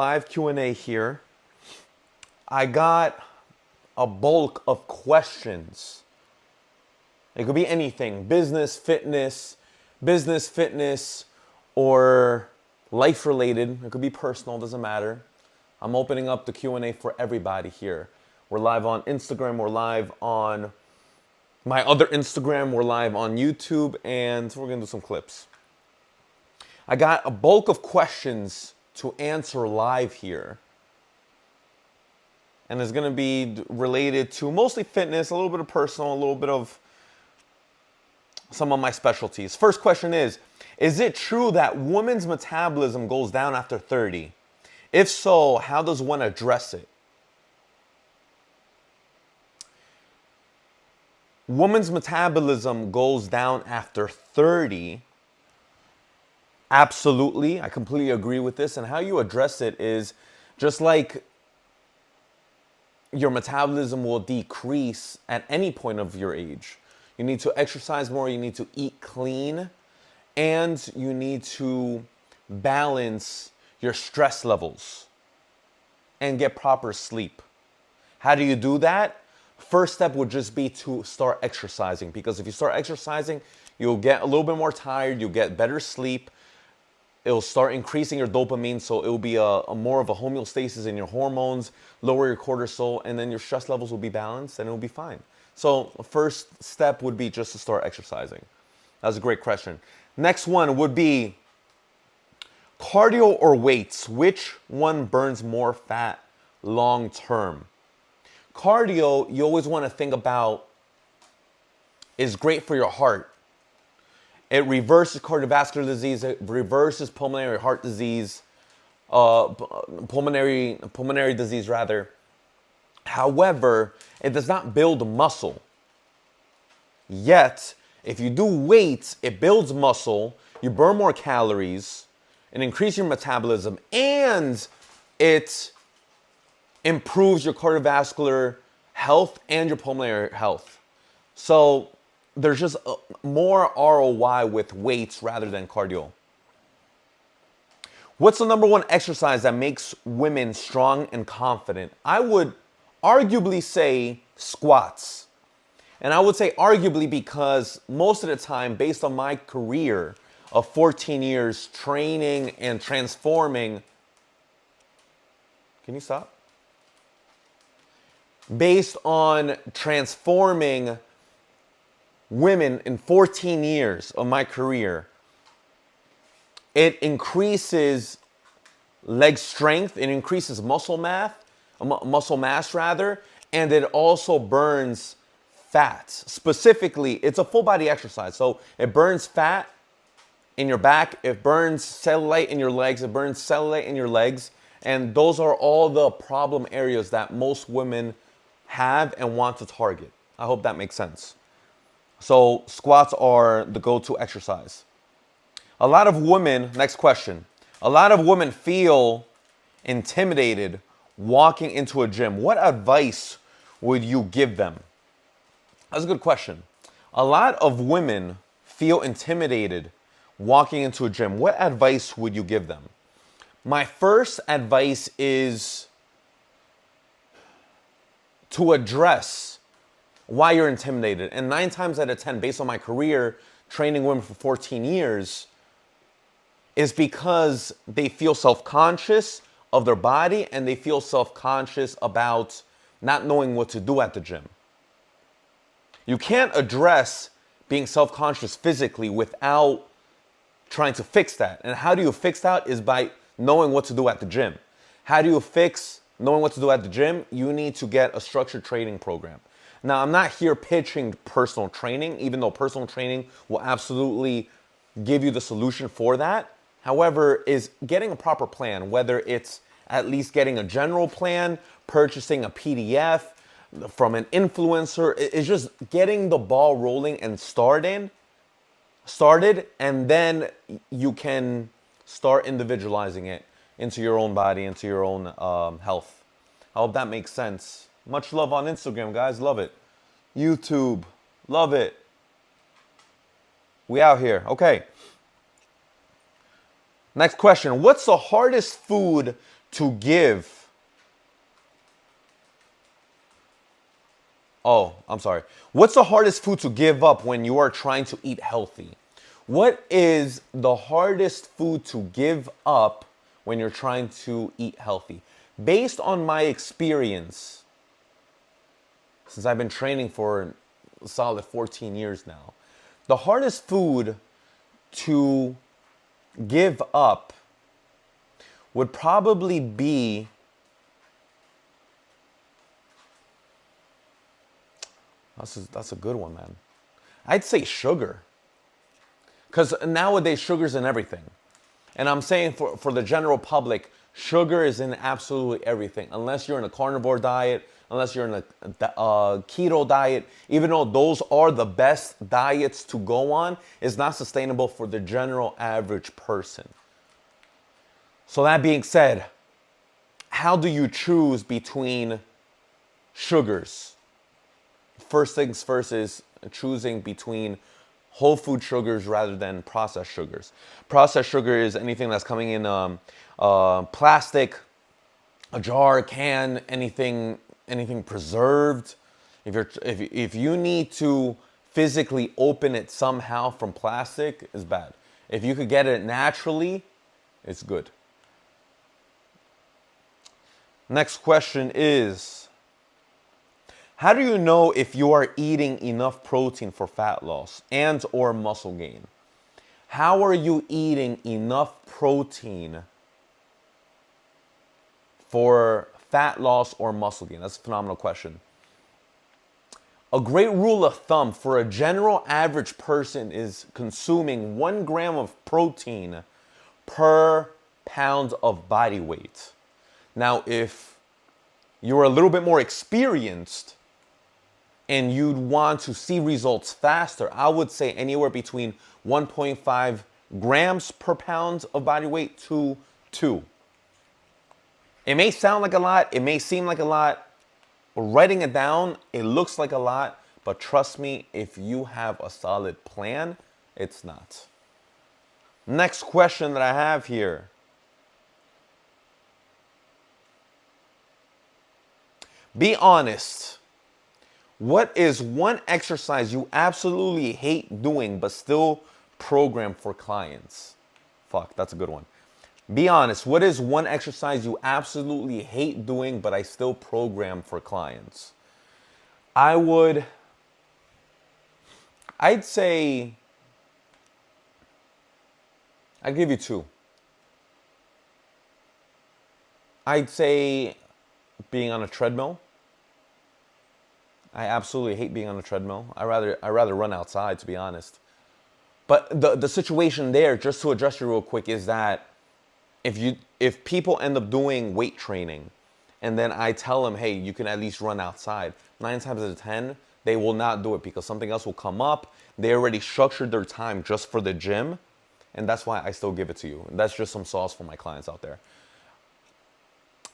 Live Q&A here. I got a bulk of questions. It could be anything, business, fitness, or life related. It could be personal, doesn't matter. I'm opening up the Q&A for everybody here. We're live on Instagram, we're live on my other Instagram, we're live on YouTube, and we're gonna do some clips. I got a bulk of questions to answer live here. And it's going to be related to mostly fitness, a little bit of personal, a little bit of some of my specialties. First question is it true that women's metabolism goes down after 30? If so, how does one address it? Women's metabolism goes down after 30. Absolutely, I completely agree with this. And how you address it is just like your metabolism will decrease at any point of your age. You need to exercise more, you need to eat clean, and you need to balance your stress levels and get proper sleep. How do you do that? First step would just be to start exercising, because if you start exercising, you'll get a little bit more tired, you'll get better sleep. It'll start increasing your dopamine, so it'll be a more of a homeostasis in your hormones, lower your cortisol, and then your stress levels will be balanced and it'll be fine. So first step would be just to start exercising. That's a great question. Next one would be cardio or weights. Which one burns more fat long term? Cardio, you always want to think about, is great for your heart. It reverses cardiovascular disease. It reverses pulmonary heart disease, pulmonary disease rather. However, it does not build muscle. Yet, if you do weights, it builds muscle. You burn more calories, it increases your metabolism, and it improves your cardiovascular health and your pulmonary health. So there's just more ROI with weights rather than cardio. What's the number one exercise that makes women strong and confident? I would arguably say squats. And I would say arguably because most of the time, based on my career of 14 years training and transforming, can you stop? Based on transforming women in 14 years of my career, it increases leg strength, it increases muscle mass, and it also burns fat. Specifically, it's a full body exercise. So it burns fat in your back, it burns cellulite in your legs, it burns cellulite in your legs, and those are all the problem areas that most women have and want to target. I hope that makes sense. So squats are the go-to exercise. A lot of women, next question. A lot of women feel intimidated walking into a gym. What advice would you give them? That's a good question. A lot of women feel intimidated walking into a gym. What advice would you give them? My first advice is to address why you're intimidated. And 9 times out of 10, based on my career training women for 14 years, is because they feel self-conscious of their body and they feel self-conscious about not knowing what to do at the gym. You can't address being self-conscious physically without trying to fix that. And how do you fix that? Is by knowing what to do at the gym. How do you fix knowing what to do at the gym? You need to get a structured training program. Now, I'm not here pitching personal training, even though personal training will absolutely give you the solution for that. However, is getting a proper plan, whether it's at least getting a general plan, purchasing a PDF from an influencer, is just getting the ball rolling and started, and then you can start individualizing it into your own body, into your own health. I hope that makes sense. Much love on Instagram, guys. Love it. YouTube. Love it. We out here. Okay. Next question. What's the hardest food to give. Oh, I'm sorry. What's the hardest food to give up when you are trying to eat healthy? What is the hardest food to give up when you're trying to eat healthy? Based on my experience, since I've been training for a solid 14 years now, the hardest food to give up would probably be that's a good one, man. I'd say sugar. Because nowadays, sugar's in everything. And I'm saying for the general public, sugar is in absolutely everything. Unless you're in a carnivore diet, unless you're in a keto diet, even though those are the best diets to go on, it's not sustainable for the general average person. So that being said, how do you choose between sugars? First things first is choosing between whole food sugars rather than processed sugars. Processed sugar is anything that's coming in plastic, a jar, a can, anything preserved. If you need to physically open it somehow from plastic, is bad. If you could get it naturally, it's good. Next question is, how do you know if you are eating enough protein for fat loss and or muscle gain? How are you eating enough protein for fat loss or muscle gain? That's a phenomenal question. A great rule of thumb for a general average person is consuming 1 gram of protein per pound of body weight. Now, if you're a little bit more experienced and you'd want to see results faster, I would say anywhere between 1.5 grams per pound of body weight to 2. It may sound like a lot, it may seem like a lot. Writing it down, it looks like a lot, but trust me, if you have a solid plan, it's not. Next question that I have here. Be honest. What is one exercise you absolutely hate doing but still program for clients? Fuck, that's a good one. Be honest. What is one exercise you absolutely hate doing but I still program for clients? I'd say, I'd give you 2. I'd say being on a treadmill. I absolutely hate being on a treadmill. I rather run outside, to be honest. But the situation there, just to address you real quick, is that if people end up doing weight training, and then I tell them, hey, you can at least run outside, 9 times out of 10, they will not do it because something else will come up. They already structured their time just for the gym, and that's why I still give it to you. That's just some sauce for my clients out there.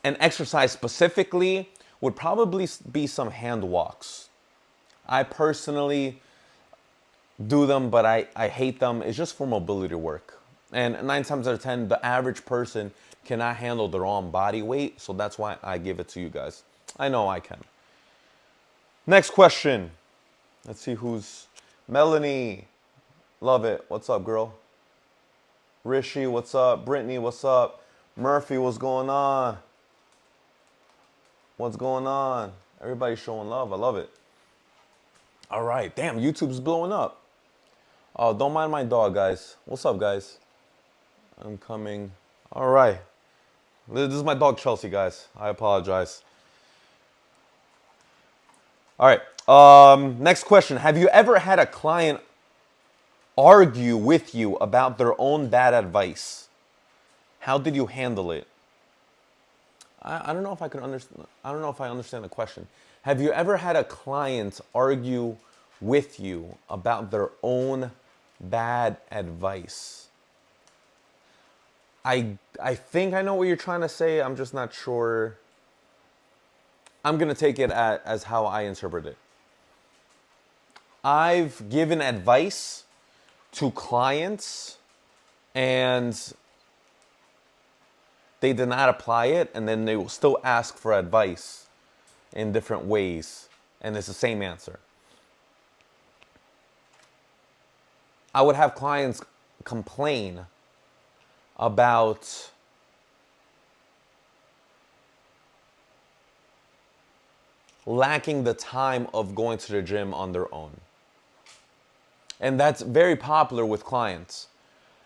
And exercise specifically would probably be some hand walks. I personally do them, but I hate them. It's just for mobility work. And 9 times out of 10, the average person cannot handle their own body weight, so that's why I give it to you guys. I know I can. Next question. Let's see who's... Melanie. Love it. What's up, girl? Rishi, what's up? Brittany, what's up? Murphy, what's going on? What's going on? Everybody's showing love. I love it. All right. Damn, YouTube's blowing up. Oh, don't mind my dog, guys. What's up, guys? I'm coming. All right. This is my dog, Chelsea, guys. I apologize. All right. Next question. Have you ever had a client argue with you about their own bad advice? How did you handle it? I don't know if I can understand. I don't know if I understand the question. Have you ever had a client argue with you about their own bad advice? I think I know what you're trying to say. I'm just not sure. I'm going to take it as how I interpret it. I've given advice to clients and they did not apply it, and then they will still ask for advice in different ways, and it's the same answer. I would have clients complain about lacking the time of going to the gym on their own. And that's very popular with clients.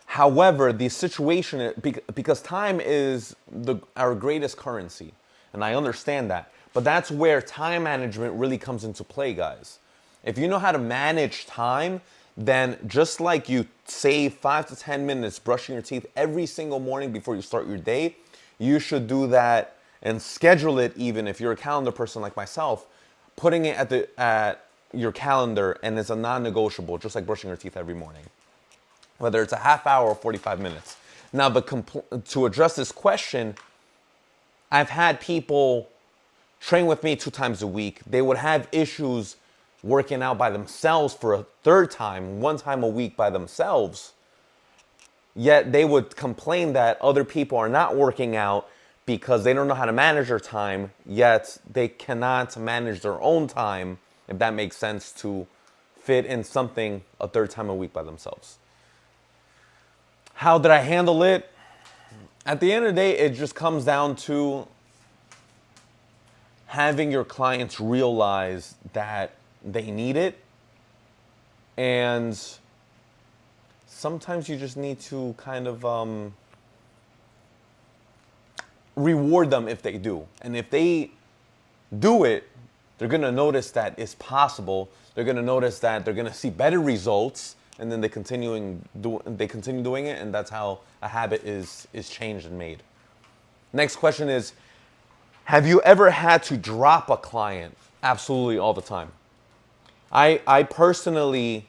However, the situation, because time is our greatest currency, and I understand that, but that's where time management really comes into play, guys. If you know how to manage time, then just like you save 5 to 10 minutes brushing your teeth every single morning before you start your day, you should do that and schedule it. Even if you're a calendar person like myself, putting it at your calendar, and it's a non-negotiable, just like brushing your teeth every morning, whether it's a half hour or 45 minutes. Now, to address this question, I've had people train with me 2 times a week. They would have issues working out by themselves for a third time, 1 time a week by themselves. Yet they would complain that other people are not working out because they don't know how to manage their time, yet they cannot manage their own time, if that makes sense, to fit in something a third time a week by themselves. How did I handle it? At the end of the day, it just comes down to having your clients realize that they need it, and sometimes you just need to kind of reward them if they do. And if they do it, they're going to notice that it's possible. They're going to notice that they're going to see better results, and then they continue doing it, and that's how a habit is changed and made. Next question is, have you ever had to drop a client? Absolutely, all the time. I personally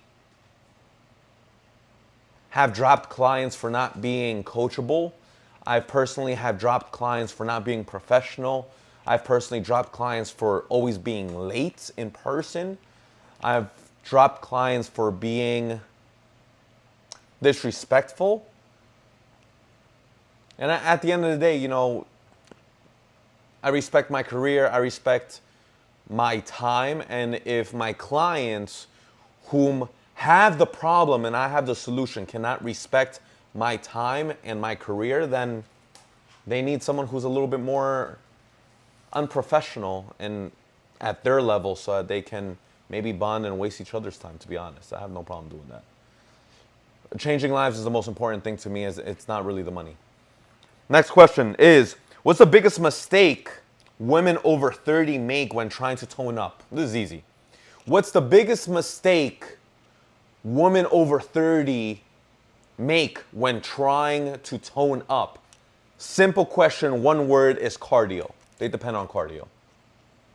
have dropped clients for not being coachable. I personally have dropped clients for not being professional. I've personally dropped clients for always being late in person. I've dropped clients for being disrespectful. And at the end of the day, I respect my career. I respect my time. And if my clients whom have the problem and I have the solution cannot respect my time and my career, then they need someone who's a little bit more unprofessional and at their level so that they can maybe bond and waste each other's time, to be honest. I have no problem doing that. Changing lives is the most important thing to me. It's not really the money. Next question is, what's the biggest mistake women over 30 make when trying to tone up? This is easy. What's the biggest mistake women over 30 make when trying to tone up? Simple question, one word is cardio. They depend on cardio.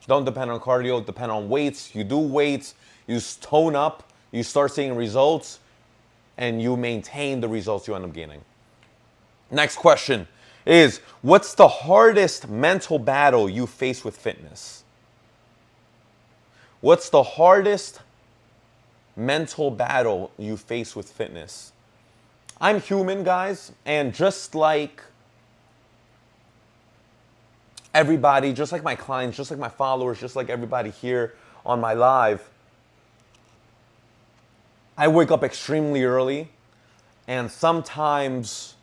Don't depend on cardio, depend on weights. You do weights, you tone up, you start seeing results, and you maintain the results you end up gaining. Next question is, what's the hardest mental battle you face with fitness? What's the hardest mental battle you face with fitness? I'm human, guys, and just like everybody, just like my clients, just like my followers, just like everybody here on my live, I wake up extremely early, and sometimes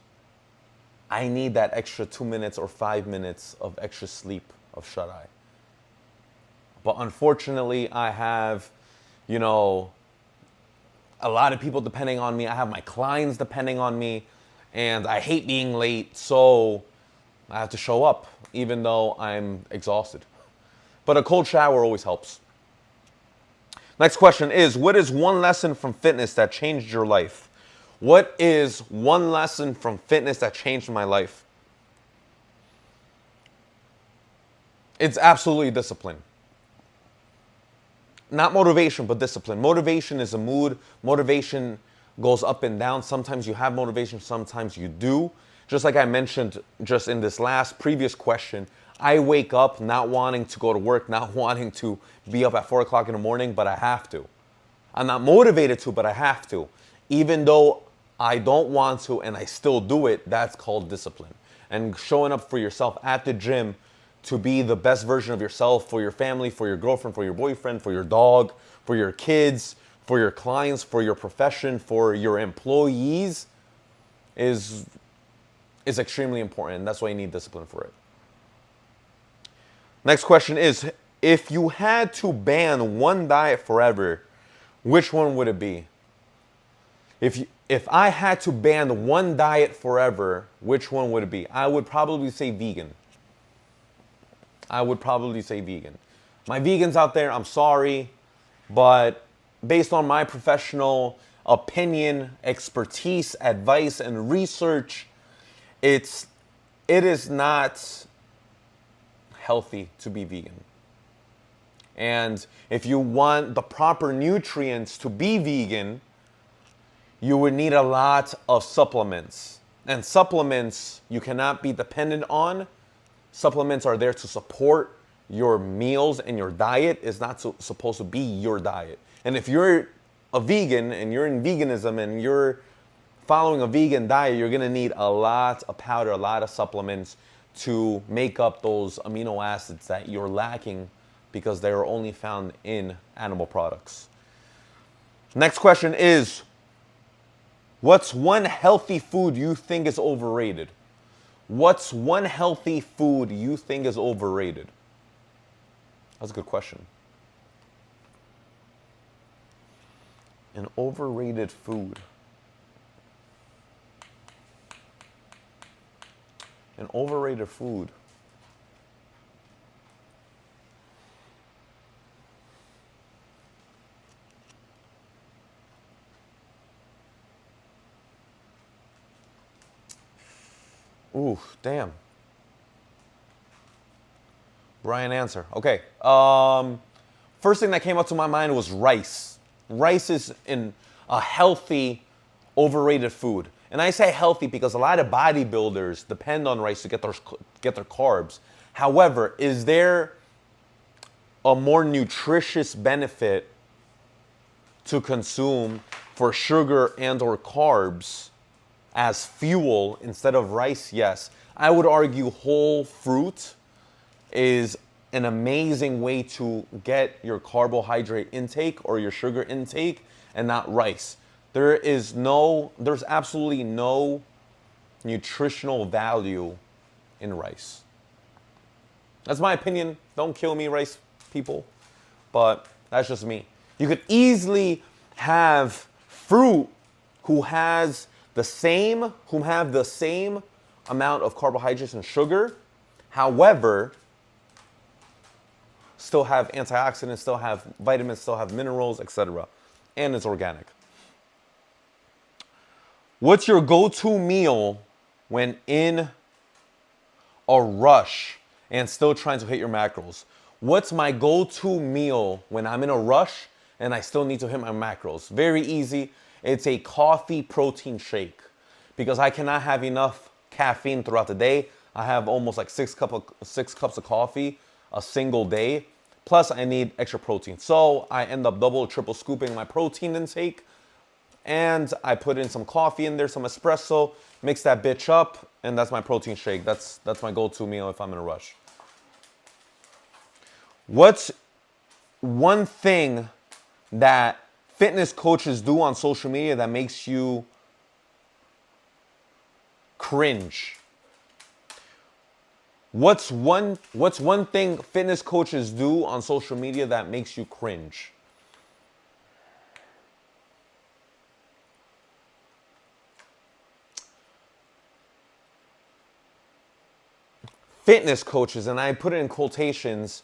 I need that extra 2 minutes or 5 minutes of extra sleep of shut-eye. But unfortunately, I have, a lot of people depending on me. I have my clients depending on me, and I hate being late, so I have to show up even though I'm exhausted. But a cold shower always helps. Next question is, what is one lesson from fitness that changed your life? What is one lesson from fitness that changed my life? It's absolutely discipline. Not motivation, but discipline. Motivation is a mood. Motivation goes up and down. Sometimes you have motivation, sometimes you do. Just like I mentioned just in this previous question, I wake up not wanting to go to work, not wanting to be up at 4 o'clock in the morning, but I have to. I'm not motivated to, but I have to. Even though I don't want to and I still do it, that's called discipline. and showing up for yourself at the gym to be the best version of yourself for your family, for your girlfriend, for your boyfriend, for your dog, for your kids, for your clients, for your profession, for your employees is extremely important. And that's why you need discipline for it. Next question is, if you had to ban one diet forever, which one would it be? If I had to ban one diet forever, which one would it be? I would probably say vegan. I would probably say vegan. My vegans out there, I'm sorry, but based on my professional opinion, expertise, advice, and research, it is not healthy to be vegan. And if you want the proper nutrients to be vegan, you would need a lot of supplements. And supplements you cannot be dependent on. Supplements are there to support your meals, and your diet is not supposed to be your diet. And if you're a vegan and you're in veganism and you're following a vegan diet, you're gonna need a lot of powder, a lot of supplements to make up those amino acids that you're lacking because they are only found in animal products. Next question is, what's one healthy food you think is overrated? What's one healthy food you think is overrated? That's a good question. An overrated food. An overrated food. Ooh, damn. Brian, answer. Okay. First thing that came up to my mind was rice. Rice is a healthy, overrated food. And I say healthy because a lot of bodybuilders depend on rice to get their carbs. However, is there a more nutritious benefit to consume for sugar and or carbs as fuel instead of rice? Yes. I would argue whole fruit is an amazing way to get your carbohydrate intake or your sugar intake and not rice. There's absolutely no nutritional value in rice. That's my opinion. Don't kill me, rice people, but that's just me. You could easily have fruit who have the same amount of carbohydrates and sugar, however, still have antioxidants, still have vitamins, still have minerals, etc. And it's organic. What's your go-to meal when in a rush and still trying to hit your macros? What's my go-to meal when I'm in a rush and I still need to hit my macros? Very easy. It's a coffee protein shake because I cannot have enough caffeine throughout the day. I have almost like 6 cups of coffee a single day. Plus I need extra protein. So I end up double or triple scooping my protein intake. And I put in some coffee in there, some espresso, mix that bitch up, and that's my protein shake. That's my go-to meal if I'm in a rush. What's one thing that fitness coaches do on social media that makes you cringe? What's one thing fitness coaches do on social media that makes you cringe? Fitness coaches, and I put it in quotations,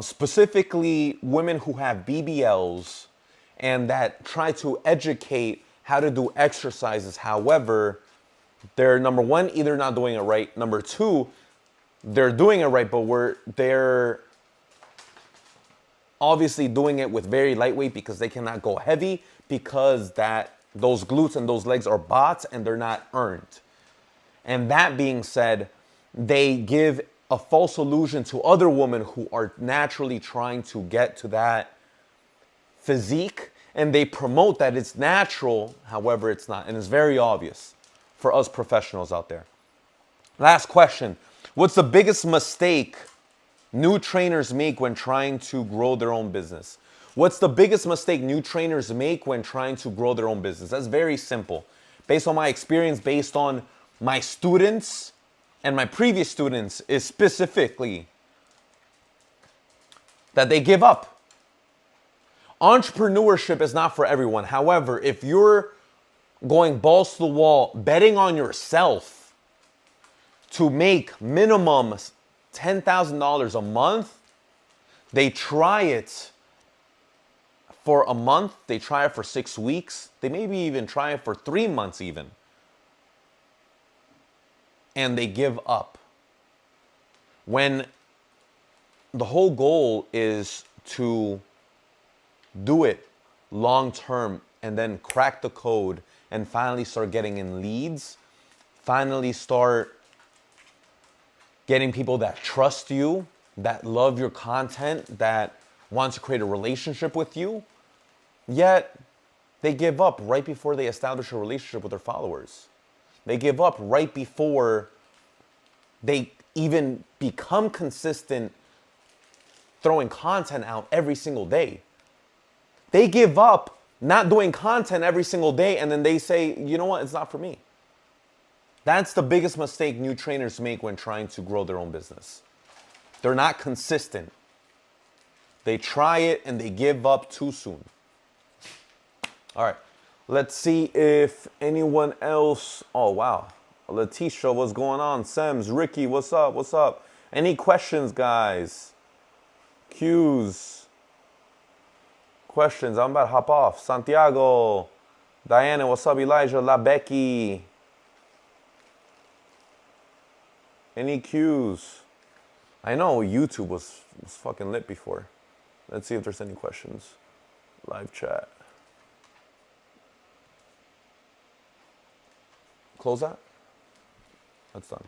specifically women who have BBLs and that try to educate how to do exercises. However, they're, number one, either not doing it right. Number two, they're doing it right, but they're obviously doing it with very lightweight because they cannot go heavy because those glutes and those legs are bots and they're not earned. And that being said, they give a false illusion to other women who are naturally trying to get to that physique, and they promote that it's natural, however it's not, and it's very obvious for us professionals out there. Last question. What's the biggest mistake new trainers make when trying to grow their own business? What's the biggest mistake new trainers make when trying to grow their own business? That's very simple. Based on my experience, based on my students and my previous students, is specifically that they give up. Entrepreneurship is not for everyone. However, if you're going balls to the wall, betting on yourself to make minimum $10,000 a month, they try it for a month, they try it for 6 weeks, they maybe even try it for 3 months even, and they give up. When the whole goal is to do it long term and then crack the code and finally start getting in leads, finally start getting people that trust you, that love your content, that want to create a relationship with you, yet they give up right before they establish a relationship with their followers. They give up right before they even become consistent throwing content out every single day. They give up not doing content every single day and then they say, you know what, it's not for me. That's the biggest mistake new trainers make when trying to grow their own business. They're not consistent. They try it and they give up too soon. All right, let's see if anyone else. Oh, wow. Letitia, what's going on? Sems, Ricky, what's up? What's up? Any questions, guys? Cues? Questions? I'm about to hop off. Santiago, Diana, what's up? Elijah, La Becky. Any cues? I know YouTube was fucking lit before. Let's see if there's any questions. Live chat. Close that? That's done.